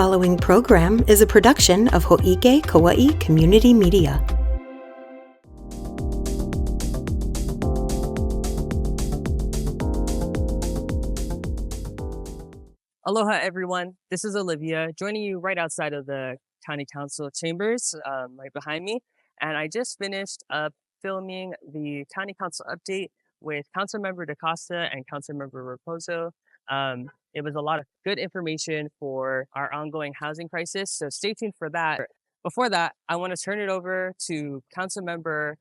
following program is a production of Ho'ike Kauai Community Media. Aloha, everyone. This is Olivia, joining you right outside of the County Council chambers, right behind me. And I just finished up filming the County Council update with Councilmember Decosta and Councilmember Rapozo. It was a lot of good information for our ongoing housing crisis, so stay tuned for that. Before that, I want to turn it over to Councilmember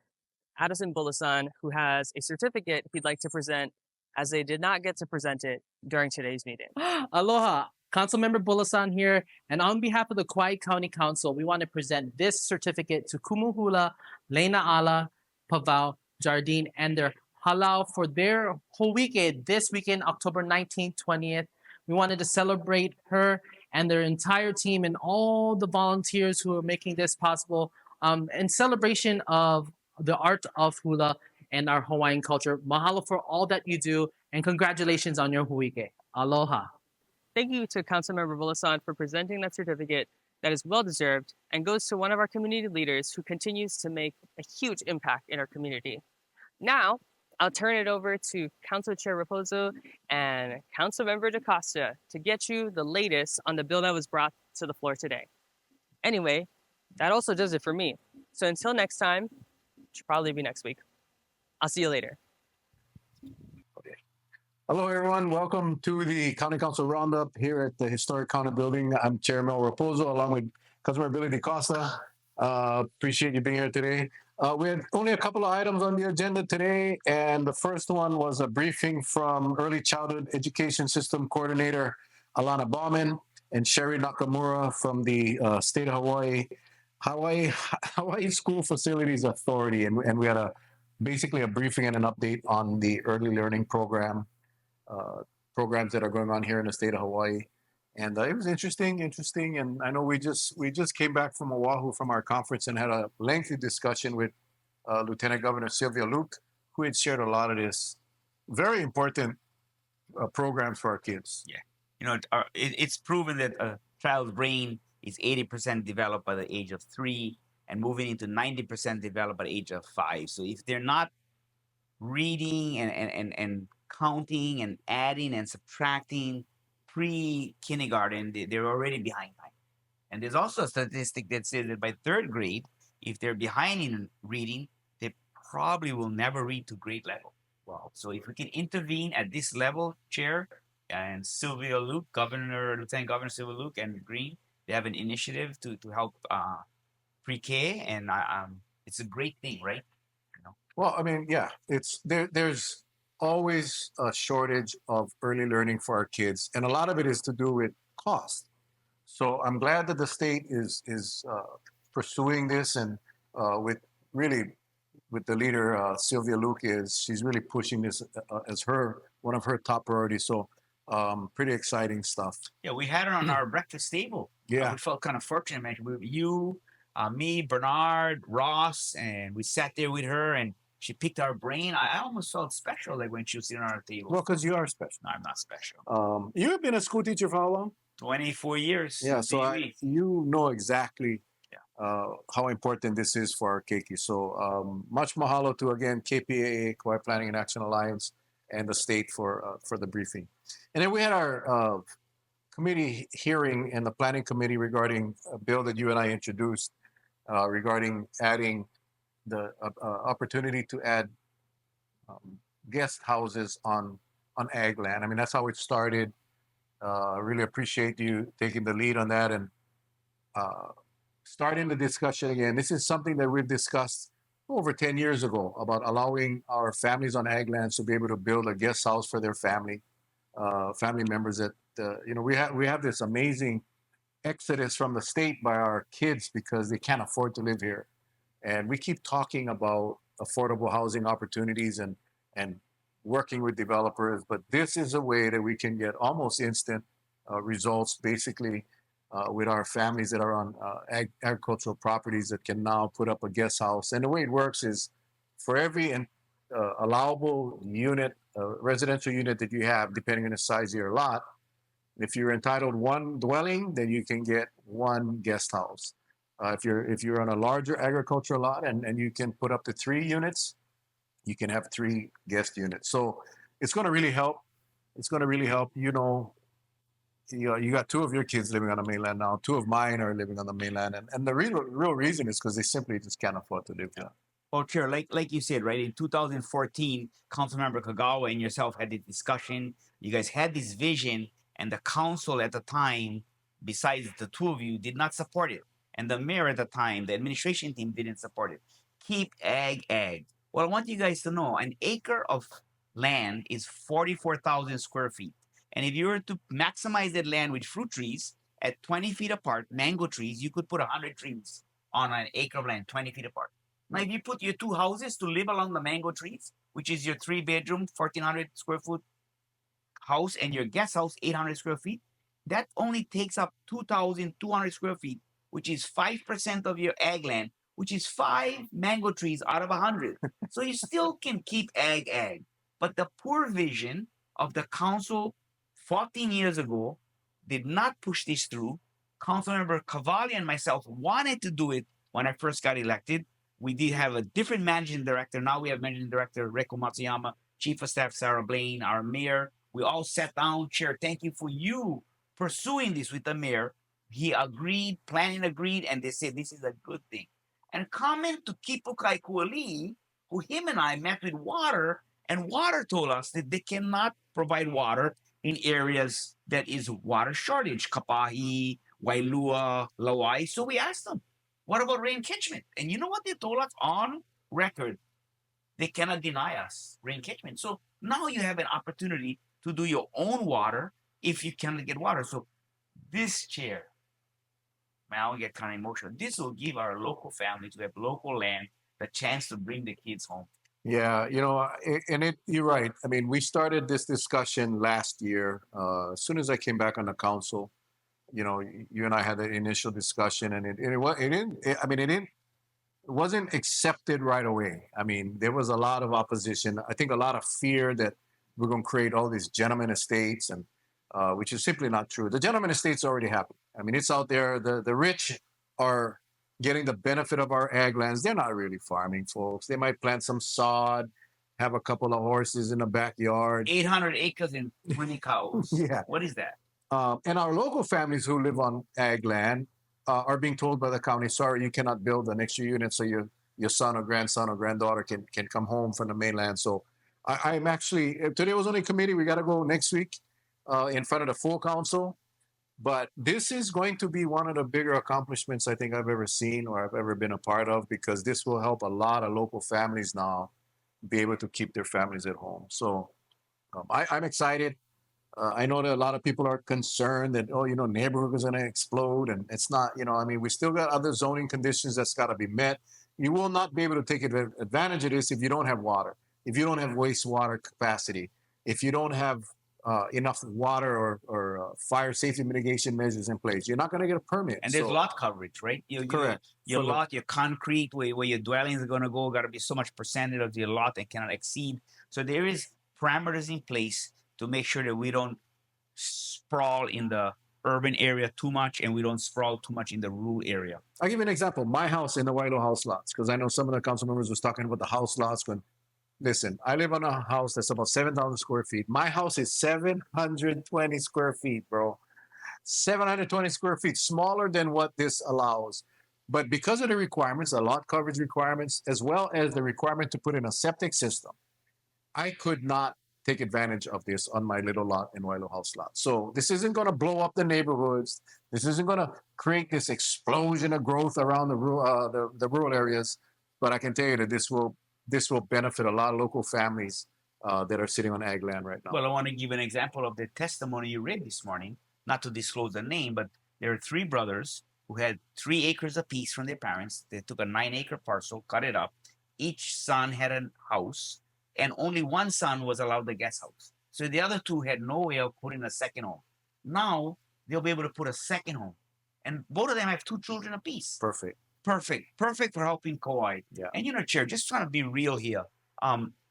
Addison Bulosan, who has a certificate he'd like to present, as they did not get to present it during today's meeting. Aloha, Councilmember Bulosan here, and on behalf of the Kauai County Council, we want to present this certificate to Kumuhula, Lena Ala, Pavao, Jardine, and their halau for their whole weekend this weekend, October 19th, 20th. We wanted to celebrate her and their entire team and all the volunteers who are making this possible in celebration of the art of hula and our Hawaiian culture. Mahalo for all that you do, and congratulations on your huike. Aloha. Thank you to Councilmember Bulosan for presenting that certificate that is well-deserved and goes to one of our community leaders who continues to make a huge impact in our community. Now, I'll turn it over to Council Chair Rapozo and Councilmember Decosta to get you the latest on the bill that was brought to the floor today. Anyway, that also does it for me. So until next time, which should probably be next week, I'll see you later. Okay. Hello, everyone. Welcome to the County Council Roundup here at the Historic County Building. I'm Chair Mel Rapozo, along with Councilmember Billy Decosta. Appreciate you being here today. We had only a couple of items on the agenda today, and the first one was a briefing from Early Childhood Education System Coordinator Alana Bauman and Sherry Nakamura from the State of Hawaii School Facilities Authority, and we had basically a briefing and an update on the early learning programs that are going on here in the state of Hawaii. And it was interesting. And I know we just came back from Oahu from our conference and had a lengthy discussion with Lieutenant Governor Sylvia Luke, who had shared a lot of this very important programs for our kids. Yeah, it's proven that a child's brain is 80% developed by the age of 3 and moving into 90% developed by the age of 5. So if they're not reading and counting and adding and subtracting pre-kindergarten, they're already behind time. And there's also a statistic that says that by 3rd grade, if they're behind in reading, they probably will never read to grade level. Wow. So if we can intervene at this level, Chair, and Sylvia Luke, Lieutenant Governor Sylvia Luke and Green, they have an initiative to help pre-K, and it's a great thing, right? Well, I mean, yeah, there's always a shortage of early learning for our kids, and a lot of it is to do with cost. So I'm glad that the state is pursuing this, and with the leader Sylvia Luke she's really pushing this as one of her top priorities. So pretty exciting stuff. Yeah, we had her on our breakfast table. Yeah, we felt kind of fortunate, man. You, me, Bernard, Ross, and we sat there with her, and she picked our brain. I almost felt special, like when she was sitting on our table. Well, because you are special. No, I'm not special. You have been a school teacher for how long? 24 years. Yeah, so you know exactly how important this is for our keiki. So much mahalo to, again, KPAA, Kauai Planning and Action Alliance, and the state for the briefing. And then we had our committee hearing in the planning committee regarding a bill that you and I introduced regarding adding the opportunity to add guest houses on ag land. I mean, that's how it started. Really appreciate you taking the lead on that and starting the discussion again. This is something that we've discussed over 10 years ago about allowing our families on ag lands to be able to build a guest house for their family members. That we have this amazing exodus from the state by our kids because they can't afford to live here. And we keep talking about affordable housing opportunities and working with developers, but this is a way that we can get almost instant results, basically, with our families that are on agricultural properties that can now put up a guest house. And the way it works is for every allowable unit, residential unit that you have, depending on the size of your lot, If you're entitled one dwelling, then you can get one guest house. If you're on a larger agricultural lot and you can put up to 3 units, you can have 3 guest units. So it's going to really help. It's going to really help. You got 2 of your kids living on the mainland now. 2 of mine are living on the mainland, and the real reason is because they simply just can't afford to live there. Well, Chair, like you said, right, in 2014, Councilmember Kagawa and yourself had the discussion. You guys had this vision, and the council at the time, besides the 2 of you, did not support it. And the mayor at the time, the administration team didn't support it. Keep ag. Well, I want you guys to know an acre of land is 44,000 square feet. And if you were to maximize that land with fruit trees at 20 feet apart, mango trees, you could put 100 trees on an acre of land, 20 feet apart. Now, if you put your 2 houses to live along the mango trees, which is your 3-bedroom, 1,400 square foot house, and your guest house, 800 square feet, that only takes up 2,200 square feet, which is 5% of your ag land, which is 5 mango trees out of 100. So you still can keep ag. But the poor vision of the council 14 years ago did not push this through. Councilmember Cavalli and myself wanted to do it when I first got elected. We did have a different managing director. Now we have managing director Reiko Matsuyama, chief of staff Sarah Blaine, our mayor. We all sat down, Chair. Thank you for you pursuing this with the mayor. He agreed, planning agreed, and they said this is a good thing. And comment to Kipukai Kuali, who him and I met with water, and water told us that they cannot provide water in areas that is water shortage, Kaua'i, Wailua, Lauai. So we asked them, what about rain catchment? And you know what they told us on record? They cannot deny us rain catchment. So now you have an opportunity to do your own water if you cannot get water. So this, Chair, now I get kind of emotional. This will give our local families who have local land the chance to bring the kids home. Yeah, you're right. I mean, we started this discussion last year. As soon as I came back on the council, you and I had the initial discussion, and it wasn't accepted right away. I mean, there was a lot of opposition. I think a lot of fear that we're going to create all these gentlemen estates, and which is simply not true. The gentlemen estates already happened. I mean, it's out there. The rich are getting the benefit of our ag lands. They're not really farming, folks. They might plant some sod, have a couple of horses in the backyard. 800 acres and 20 cows. Yeah. What is that? And our local families who live on ag land are being told by the county, sorry, you cannot build an extra unit so your son or grandson or granddaughter can come home from the mainland. So I'm actually, today was only committee. We got to go next week in front of the full council. But this is going to be one of the bigger accomplishments I think I've ever seen or I've ever been a part of, because this will help a lot of local families now be able to keep their families at home. So I'm excited. I know that a lot of people are concerned that, neighborhood is going to explode. And it's not, we still got other zoning conditions that's got to be met. You will not be able to take advantage of this if you don't have water, if you don't have wastewater capacity, if you don't have enough water or fire safety mitigation measures in place. You're not going to get a permit. And there's lot coverage, right? Correct. Your lot, your concrete, where your dwellings are going to go, got to be so much percentage of your lot and cannot exceed. So there is parameters in place to make sure that we don't sprawl in the urban area too much and we don't sprawl too much in the rural area. I'll give you an example. My house in the Wailo house lots, because I know some of the council members was talking about the house lots. Listen, I live on a house that's about 7,000 square feet. My house is 720 square feet, bro. 720 square feet, smaller than what this allows. But because of the requirements, the lot coverage requirements, as well as the requirement to put in a septic system, I could not take advantage of this on my little lot in Wailo house lot. So this isn't going to blow up the neighborhoods. This isn't going to create this explosion of growth around the rural areas. But I can tell you that this will benefit a lot of local families that are sitting on ag land right now. Well, I want to give an example of the testimony you read this morning, not to disclose the name, but there are 3 brothers who had 3 acres apiece from their parents. They took a 9-acre parcel, cut it up. Each son had a house, and only one son was allowed the guest house. So the other 2 had no way of putting a second home. Now they'll be able to put a second home. And both of them have 2 children apiece. Perfect For helping Kauai. Yeah. And Chair, just trying to be real here.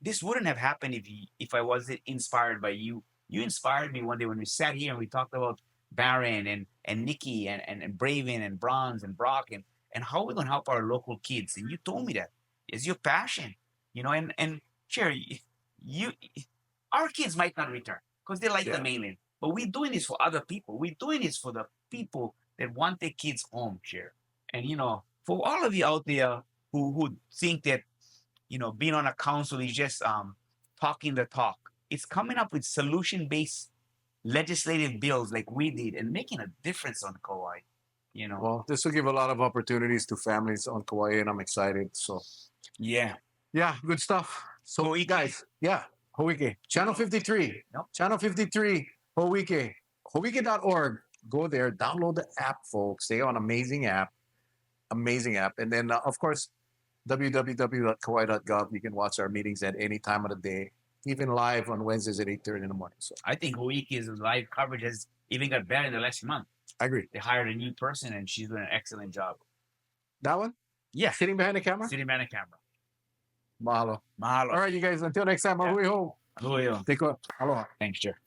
This wouldn't have happened if I wasn't inspired by you. You inspired me one day when we sat here and we talked about Baron and Nikki and Braven and Bronze and Brock and how we're gonna help our local kids. And you told me that is your passion, you know. And sure, you our kids might not return because they like the Yeah. mainland, but we're doing this for other people. We're doing this for the people that want their kids home, Chair. And you know, for all of you out there who think that being on a council is just talking the talk, it's coming up with solution-based legislative bills like we did and making a difference on Kauai. Well, this will give a lot of opportunities to families on Kauai, and I'm excited. So, Yeah. yeah, good stuff. So, Ho'ike. guys, yeah, Ho'ike. Channel 53. Nope. Channel 53, Ho'ike. Ho'ike.org. Go there, download the app, folks. They are an amazing app. Amazing app. And then, of course, www.kauai.gov. You can watch our meetings at any time of the day, even live on Wednesdays at 8:30 in the morning. So, I think Ho'iki's live coverage has even got better in the last month. I agree. They hired a new person and she's doing an excellent job. That one? Yeah. Sitting behind the camera? Sitting behind the camera. Mahalo. Mahalo. All right, you guys, until next time, Yeah. mahui ho. Aloha. Take care. Aloha. Thanks, Chair.